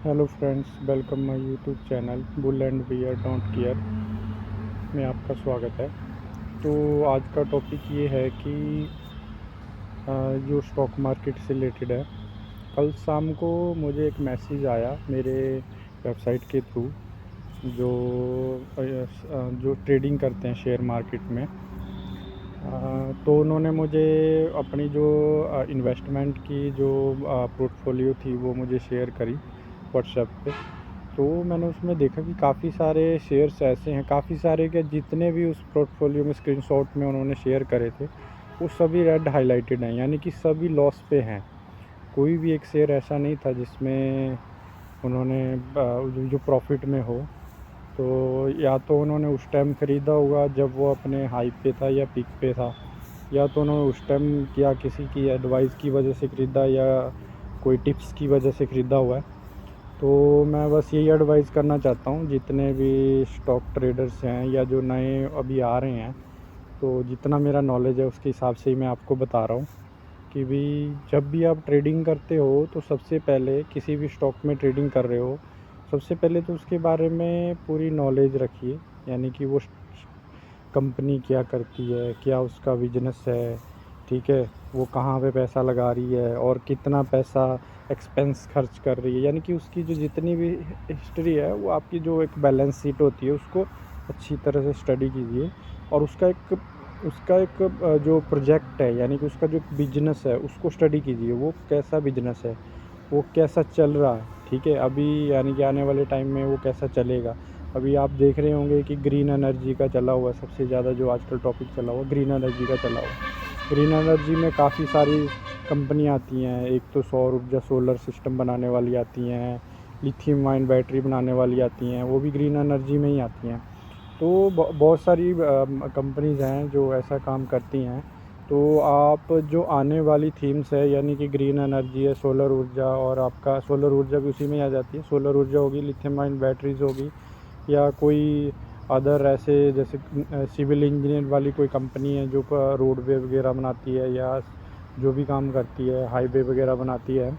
Hello friends, welcome my YouTube channel bull and bear don't care में आपका स्वागत है। तो आज का टॉपिक ये है कि जो स्टॉक मार्केट से रिलेटेड है। कल शाम को मुझे एक मैसेज आया मेरे वेबसाइट के थ्रू, जो जो ट्रेडिंग करते हैं शेयर मार्केट में। तो उन्होंने मुझे अपनी जो इन्वेस्टमेंट की जो पोर्टफोलियो थी वो मुझे शेयर करी व्हाट्सएप पे। तो मैंने उसमें देखा कि काफ़ी सारे शेयर्स ऐसे हैं, काफ़ी सारे के जितने भी उस पोर्टफोलियो में स्क्रीनशॉट में उन्होंने शेयर करे थे वो सभी रेड हाईलाइटेड हैं, यानी कि सभी लॉस पे हैं। कोई भी एक शेयर ऐसा नहीं था जिसमें उन्होंने जो प्रॉफिट में हो। तो या तो उन्होंने उस टाइम ख़रीदा होगा जब वो अपने हाई पे था या पीक पे था, या तो उन्होंने उस टाइम या किसी की एडवाइस की वजह से ख़रीदा या कोई टिप्स की वजह से ख़रीदा हुआ है। तो मैं बस यही एडवाइस करना चाहता हूँ जितने भी स्टॉक ट्रेडर्स हैं या जो नए अभी आ रहे हैं, तो जितना मेरा नॉलेज है उसके हिसाब से ही मैं आपको बता रहा हूँ कि भी जब भी आप ट्रेडिंग करते हो तो सबसे पहले किसी भी स्टॉक में ट्रेडिंग कर रहे हो, सबसे पहले तो उसके बारे में पूरी नॉलेज रखिए। यानी कि वो कंपनी क्या करती है, क्या उसका बिजनेस है, ठीक है, वो कहाँ पे पैसा लगा रही है और कितना पैसा एक्सपेंस खर्च कर रही है। यानी कि उसकी जो जितनी भी हिस्ट्री है, वो आपकी जो एक बैलेंस शीट होती है उसको अच्छी तरह से स्टडी कीजिए। और उसका एक जो प्रोजेक्ट है, यानी कि उसका जो बिजनेस है उसको स्टडी कीजिए। वो कैसा बिजनेस है, वो कैसा चल रहा है, ठीक है, अभी यानी कि आने वाले टाइम में वो कैसा चलेगा। अभी आप देख रहे होंगे कि ग्रीन एनर्जी का चला हुआ है, सबसे ज़्यादा जो आजकल टॉपिक चला हुआ ग्रीन एनर्जी का चला हुआ। ग्रीन एनर्जी में काफ़ी सारी कंपनी आती हैं। एक तो सौर ऊर्जा सोलर सिस्टम बनाने वाली आती हैं, लिथियम आयन बैटरी बनाने वाली आती हैं, वो भी ग्रीन एनर्जी में ही आती हैं। तो बहुत सारी कंपनीज़ हैं जो ऐसा काम करती हैं। तो आप जो आने वाली थीम्स है, यानी कि ग्रीन एनर्जी है, सोलर ऊर्जा, और आपका सोलर ऊर्जा भी उसी में आ जाती है। सोलर ऊर्जा होगी, लिथियम आयन बैटरीज़ होगी, या कोई अदर ऐसे जैसे सिविल इंजीनियर वाली कोई कंपनी है जो रोडवे वगैरह बनाती है, या जो भी काम करती है हाईवे वगैरह बनाती है,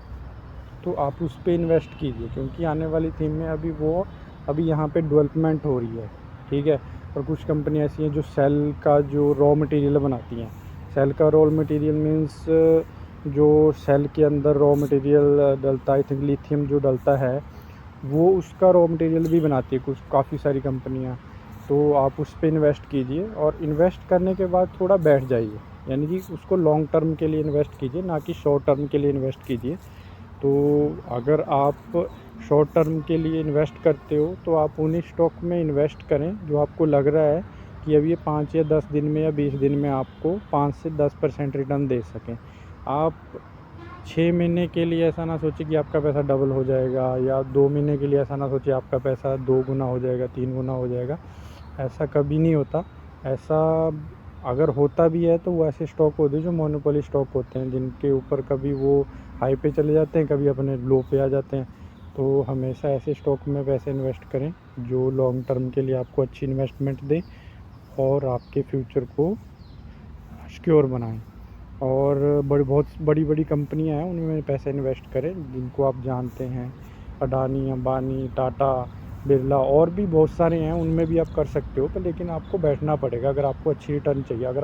तो आप उस पे इन्वेस्ट कीजिए। क्योंकि आने वाली थीम में अभी यहाँ पे डेवलपमेंट हो रही है, ठीक है। और कुछ कंपनी ऐसी हैं जो सेल का जो रॉ मटेरियल बनाती हैं। सेल का रॉ मटेरियल मीन्स जो सेल के अंदर रॉ मटेरियल डलता है, आई थिंक लिथियम जो डलता है, वो उसका रॉ मटेरियल भी बनाती है कुछ काफ़ी सारी कंपनियां। तो आप उस पर इन्वेस्ट कीजिए, और इन्वेस्ट करने के बाद थोड़ा बैठ जाइए। यानी कि उसको लॉन्ग टर्म के लिए इन्वेस्ट कीजिए, ना कि शॉर्ट टर्म के लिए इन्वेस्ट कीजिए। तो अगर आप शॉर्ट टर्म के लिए इन्वेस्ट करते हो तो आप उन्हीं स्टॉक में इन्वेस्ट करें जो आपको लग रहा है कि अब ये 5 या 10 दिन में या 20 दिन में आपको 5 से 10% रिटर्न दे सकें। आप 6 महीने के लिए ऐसा ना सोचिए कि आपका पैसा डबल हो जाएगा, या 2 महीने के लिए ऐसा ना सोचिए आपका पैसा 2 गुना हो जाएगा, 3 गुना हो जाएगा। ऐसा कभी नहीं होता। ऐसा अगर होता भी है तो वो ऐसे स्टॉक होते हैं जो मोनोपोली स्टॉक होते हैं, जिनके ऊपर कभी वो हाई पे चले जाते हैं, कभी अपने लो पे आ जाते हैं। तो हमेशा ऐसे स्टॉक में पैसे इन्वेस्ट करें जो लॉन्ग टर्म के लिए आपको अच्छी इन्वेस्टमेंट दें और आपके फ्यूचर को सिक्योर बनाएं। और बहुत बड़ी बड़ी कंपनियां हैं, उनमें पैसे इन्वेस्ट करें जिनको आप जानते हैं, अडानी, अंबानी, टाटा, बिरला, और भी बहुत सारे हैं, उनमें भी आप कर सकते हो। पर लेकिन आपको बैठना पड़ेगा अगर आपको अच्छी रिटर्न चाहिए। अगर